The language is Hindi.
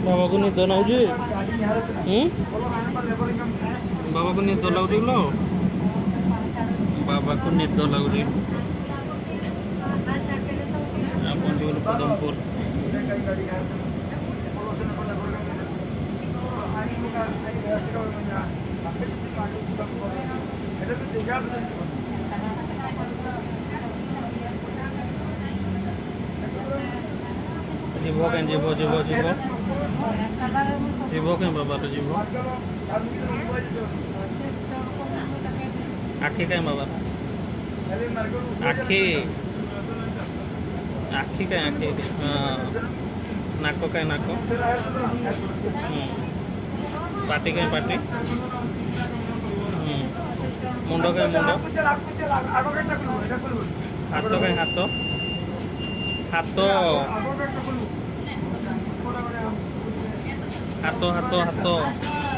बाबा को निद नाउजी बाबा को निद लाଗୁଛି लो बाबा को निद ଲାଗୁଛି आपण जीवन पदमपुर जीव क्या जीव जीव जीव जीव क्या बाबा तो जीव आखी क्या बाबा आखी आखी क्या आखी नाक क्या नाक पाटी क्या पाटी मुंड क्या मुंड हाथ क्या हाथ हाथ हाथ हाथ हाथ